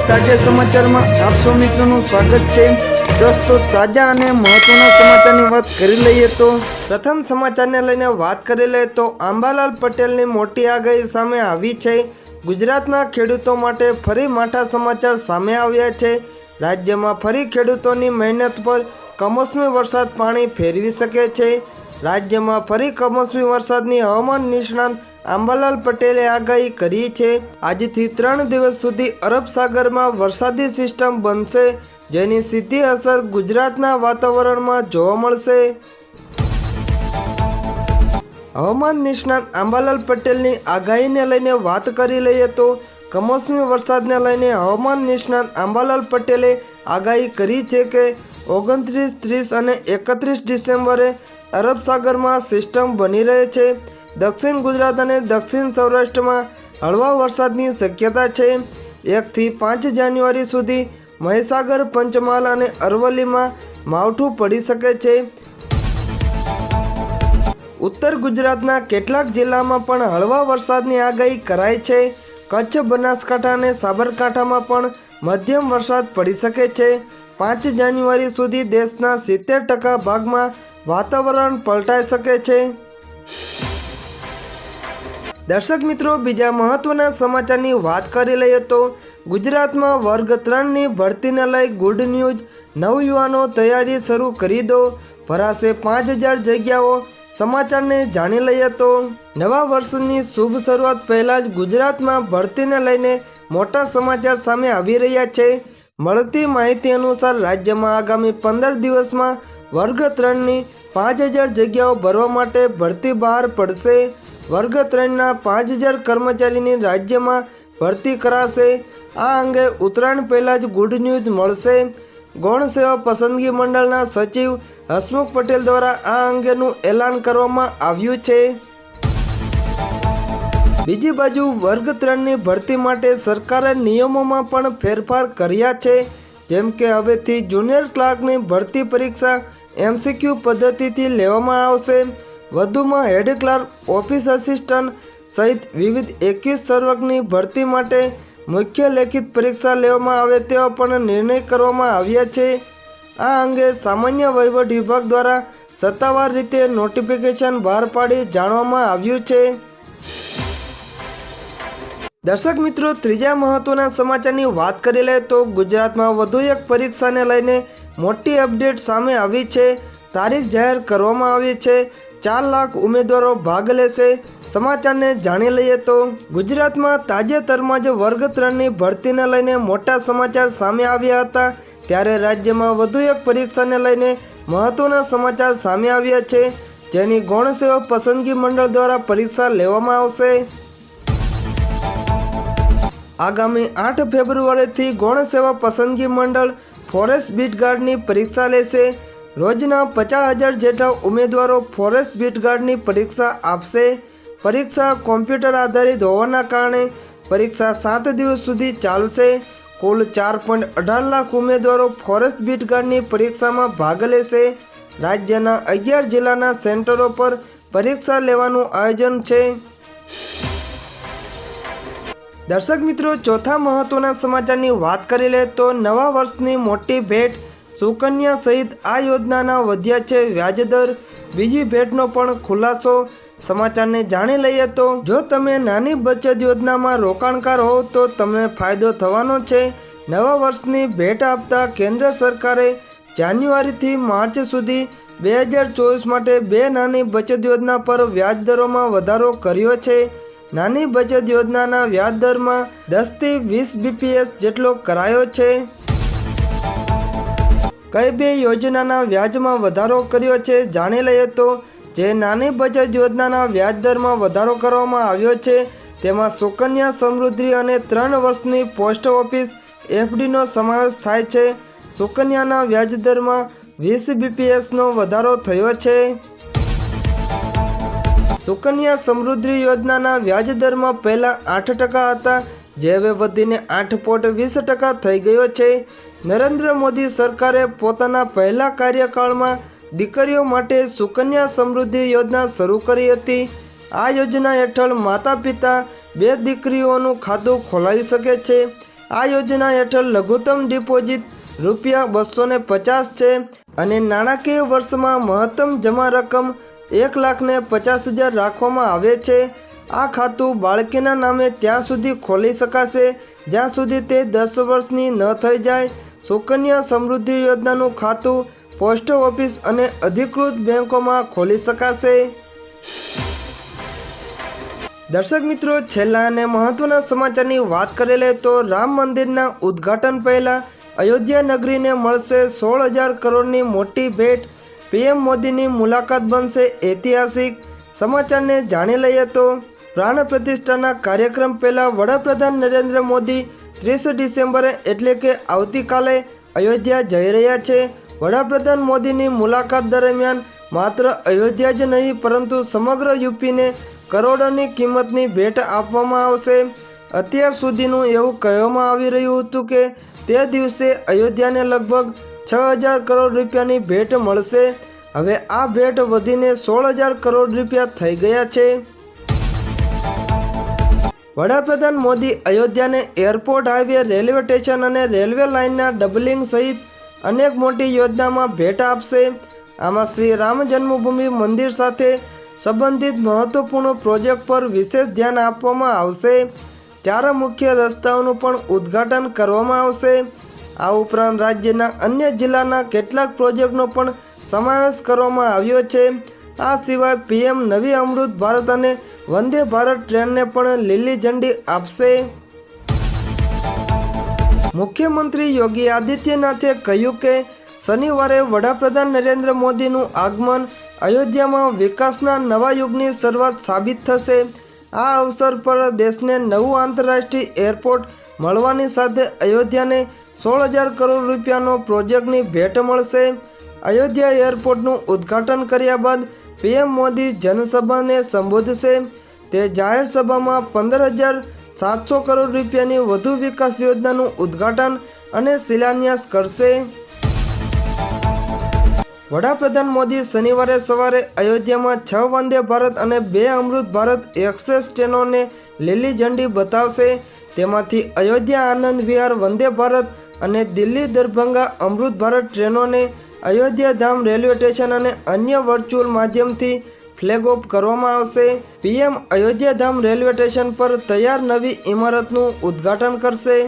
તાજા સમાચારમાં આપ સૌ મિત્રોનું સ્વાગત છે। દોસ્તો તાજા અને મહત્વના સમાચારની વાત કરી લઈએ તો પ્રથમ સમાચારને લઈને વાત કરી લઈએ તો અંબાલાલ પટેલની મોટી આગાહી સામે આવી છે। ગુજરાતના ખેડૂતો માટે ફરી માઠા સમાચાર સામે આવ્યા છે। રાજ્યમાં ફરી ખેડૂતોની મહેનત પર કમોસમી વરસાદ પાણી ફેરવી શકે છે। રાજ્યમાં ફરી કમોસમી વરસાદની હવામાન નિષ્ણાત અંબાલાલ પટેલે આગાહી કરી છે। આજથી 3 દિવસ સુધી અરબ સાગરમાં વરસાદી સિસ્ટમ બનશે, જેની સીધી અસર ગુજરાતના વાતાવરણમાં જોવા મળશે। હવામાન નિષ્ણાત અંબાલાલ પટેલની આગાહીને લઈને વાત કરી લઈએ તો કમોસમી વરસાદને લઈને હવામાન નિષ્ણાત અંબાલાલ પટેલે આગાહી કરી છે કે 29, 30 અને 31 ડિસેમ્બરે અરબ સાગરમાં સિસ્ટમ બની રહે છે। દક્ષિણ ગુજરાત અને દક્ષિણ સૌરાષ્ટ્રમાં હળવા વરસાદની શક્યતા છે। 1 થી 5 જાન્યુઆરી સુધી મહીસાગર, પંચમહાલ અને અરવલ્લીમાં માવઠું પડી શકે છે। ઉત્તર ગુજરાતના કેટલાક જિલ્લામાં પણ હળવા વરસાદની આગાહી કરાઈ છે। કચ્છ, બનાસકાંઠા અને સાબરકાંઠામાં પણ મધ્યમ વરસાદ પડી શકે છે। 5 જાન્યુઆરી સુધી દેશના 70% ભાગમાં વાતાવરણ પલટાઈ શકે છે। દર્શક મિત્રો, બીજા મહત્વના સમાચારની વાત કરી લઈએ તો ગુજરાતમાં વર્ગ 3ની ભરતીને લઈ ગુડ ન્યૂઝ। નવયુવાનો તૈયારી શરૂ કરી દો, ભરાશે 5000 જગ્યાઓ। સમાચારને જાણી લઈએ તો નવા વર્ષની શુભ શરૂઆત પહેલાં જ ગુજરાતમાં ભરતીને લઈને મોટા સમાચાર સામે આવી રહ્યા છે। મળતી માહિતી અનુસાર રાજ્યમાં આગામી 15 દિવસમાં વર્ગ 3ની 5000 જગ્યાઓ ભરવા માટે ભરતી બહાર પડશે। વર્ગ 3ના 5000 કર્મચારીની રાજ્યમાં ભરતી કરાશે। આ અંગે ઉત્તરાયણ પહેલાં જ ગુડ ન્યૂઝ મળશે। ગૌણ સેવા પસંદગી મંડળના સચિવ હસમુખ પટેલ દ્વારા આ અંગેનું એલાન કરવામાં આવ્યું છે। બીજી બાજુ વર્ગ 3ની ભરતી માટે સરકારે નિયમોમાં પણ ફેરફાર કર્યા છે। જેમ કે હવેથી જુનિયર ક્લાર્કની ભરતી પરીક્ષા MCQ પદ્ધતિથી લેવામાં આવશે। વધુમાં હેડ ક્લાર્ક, ઓફિસ આસિસ્ટન્ટ સહિત વિવિધ 21 સર્વકની ભરતી માટે મુખ્ય લેખિત પરીક્ષા લેવામાં આવે તેવા પણ નિર્ણય કરવામાં આવ્યા છે। આ અંગે સામાન્ય વહીવટ વિભાગ દ્વારા સત્તાવાર રીતે નોટિફિકેશન બહાર પાડી જાણવામાં આવ્યું છે। દર્શક મિત્રો, ત્રીજા મહત્વના સમાચારની વાત કરી લે તો ગુજરાતમાં વધુ એક પરીક્ષાને લઈને મોટી અપડેટ સામે આવી છે। તારીખ જાહેર કરવામાં આવી છે। 4 લાખ ઉમેદવારો ભાગ લેશે। સમાચારને જાણી લઈએ તો ગુજરાતમાં તાજેતરમાં જ વર્ગ 3ની ભરતીને લઈને મોટા સમાચાર સામે આવ્યા હતા, ત્યારે રાજ્યમાં વધુ એક પરીક્ષાને લઈને મહત્વના સમાચાર સામે આવ્યા છે, જેની ગૌણ સેવા પસંદગી મંડળ દ્વારા પરીક્ષા લેવામાં આવશે। આગામી 8 ફેબ્રુઆરીથી ગૌણ સેવા પસંદગી મંડળ ફોરેસ્ટ બીટગાર્ડની પરીક્ષા લેશે। રોજના 50,000 જેટલા ઉમેદવારો ફોરેસ્ટ બીટગાર્ડની પરીક્ષા આપશે। પરીક્ષા કોમ્પ્યુટર આધારિત હોવાના કારણે પરીક્ષા 7 દિવસ સુધી ચાલશે। કુલ 4.18 લાખ ઉમેદવારો ફોરેસ્ટ બીટગાર્ડની પરીક્ષામાં ભાગ લેશે। રાજ્યના 11 જિલ્લાના સેન્ટરો પર પરીક્ષા લેવાનું આયોજન છે। દર્શક મિત્રો, ચોથા મહત્વના સમાચારની વાત કરી લે તો નવા વર્ષની મોટી ભેટ સુકન્યા સહિત આ યોજનાના વધ્યા છે વ્યાજદર। બીજી ભેટનો પણ ખુલાસો। સમાચારને જાણી લઈએ તો જો તમે નાની બચત યોજનામાં રોકાણકાર હો તો તમને ફાયદો થવાનો છે। નવા વર્ષની ભેટ આપતા કેન્દ્ર સરકારે જાન્યુઆરીથી માર્ચ સુધી 2024 માટે 2 નાની બચત યોજના પર વ્યાજદરોમાં વધારો કર્યો છે। નાની બચત યોજનાના વ્યાજદરમાં 10 થી 20 BPS જેટલો કરાયો છે। કઈ બે યોજનાના વ્યાજમાં વધારો કર્યો છે જાણી લઈએ તો જે નાની બચત યોજનાના વ્યાજદરમાં વધારો કરવામાં આવ્યો છે તેમાં સુકન્યા સમૃદ્ધિ અને 3 વર્ષની પોસ્ટ ઓફિસ FDનો સમાવેશ થાય છે। સુકન્યાના વ્યાજદરમાં 20 BPSનો વધારો થયો છે। સુકન્યા સમૃદ્ધિ યોજનાના વ્યાજદરમાં પહેલાં 8% હતા, જે હવે વધીને 8.20% થઈ ગયો છે। નરેન્દ્ર મોદી સરકારે પોતાના પહેલા કાર્યકાળમાં દીકરીઓ માટે સુકન્યા સમૃદ્ધિ યોજના શરૂ કરી હતી। આ યોજના હેઠળ માતા પિતા 2 દીકરીઓનું ખાતું ખોલાવી શકે છે। આ યોજના હેઠળ લઘુત્તમ ડિપોઝિટ ₹250 છે અને નાણાકીય વર્ષમાં મહત્તમ જમા રકમ 1,50,000 રાખવામાં આવે છે. આ ખાતું બાળકીના નામે ત્યાં સુધી ખોલી શકાશે જ્યાં સુધી તે 10 વર્ષની ન થઈ જાય. સુકન્યા સમૃદ્ધિ યોજનાનું ખાતું પોસ્ટ ઓફિસ અને અધિકૃત બેંકોમાં ખોલી શકાશે. દર્શક મિત્રો, છેલ્લા અને મહત્વના સમાચારની વાત કરી લે તો રામ મંદિરના ઉદ્ઘાટન પહેલા અયોધ્યા નગરીને મળશે 16,000 કરોડની મોટી ભેટ. પીએમ મોદીની મુલાકાત બનશે ઐતિહાસિક. સમાચારને જાણી લઈએ તો પ્રાણ પ્રતિષ્ઠાના કાર્યક્રમ પહેલા વડાપ્રધાન નરેન્દ્ર મોદી 30 ડિસેમ્બરે એટલે કે આવતીકાલે અયોધ્યા જઈ રહ્યા છે. વડાપ્રધાન મોદીની મુલાકાત દરમિયાન માત્ર અયોધ્યા જ નહીં પરંતુ સમગ્ર યુપીને કરોડોની કિંમતની ભેટ આપવામાં આવશે. અત્યાર સુધીનું એવું કહેવામાં આવી રહ્યું હતું કે તે દિવસે અયોધ્યાને લગભગ 6,000 કરોડ રૂપિયાની ભેટ મળશે. હવે આ ભેટ વધીને 16,000 કરોડ રૂપિયા થઈ ગયા છે. વડાપ્રધાન મોદી અયોધ્યાને એરપોર્ટ, હાઈવે, રેલવે સ્ટેશન અને રેલવે લાઇનના ડબલિંગ સહિત અનેક મોટી યોજનામાં ભેટ આપશે. આમાં શ્રી રામ જન્મભૂમિ મંદિર સાથે સંબંધિત મહત્વપૂર્ણ પ્રોજેક્ટ પર વિશેષ ધ્યાન આપવામાં આવશે. 4 મુખ્ય રસ્તાઓનું પણ ઉદ્ઘાટન કરવામાં આવશે. આ ઉપરાંત રાજ્યના અન્ય જિલ્લાના કેટલાક પ્રોજેક્ટનો પણ સમાવેશ કરવામાં આવ્યો છે. આ સિવાય પીએમ નવી અમૃત ભારત અને વંદે ભારત ટ્રેનને પણ લીલી ઝંડી આપશે. મુખ્યમંત્રી યોગી આદિત્યનાથે કહ્યું કે શનિવારે વડાપ્રધાન નરેન્દ્ર મોદીનું આગમન અયોધ્યામાં વિકાસના નવા યુગની શરૂઆત સાબિત થશે. આ અવસર પર દેશને નવું આંતરરાષ્ટ્રીય એરપોર્ટ મળવાની સાથે અયોધ્યાને 16,000 કરોડ રૂપિયાનો પ્રોજેક્ટની ભેટ મળશે. અયોધ્યા એરપોર્ટનું ઉદ્ઘાટન કર્યા બાદ પીએમ મોદી જનસભાને સંબોધશે. તે જાહેર સભામાં 15,700 કરોડ રૂપિયાની વધુ વિકાસ યોજનાનું ઉદ્ઘાટન અને શિલાન્યાસ કરશે. વડાપ્રધાન મોદી શનિવારે સવારે અયોધ્યામાં 6 વંદે ભારત અને 2 અમૃત ભારત એક્સપ્રેસ ટ્રેનોને લીલી ઝંડી બતાવશે. તેમાંથી અયોધ્યા આનંદ વિહાર વંદે ભારત અને દિલ્હી દરભંગા અમૃત ભારત ટ્રેનોને અયોધ્યા ધામ રેલવે સ્ટેશન અને અન્ય વર્ચ્યુઅલ માધ્યમથી ફ્લેગ ઓફ કરવામાં આવશે. પીએમ અયોધ્યા ધામ રેલવે સ્ટેશન પર તૈયાર નવી ઇમારતનું ઉદ્ઘાટન કરશે.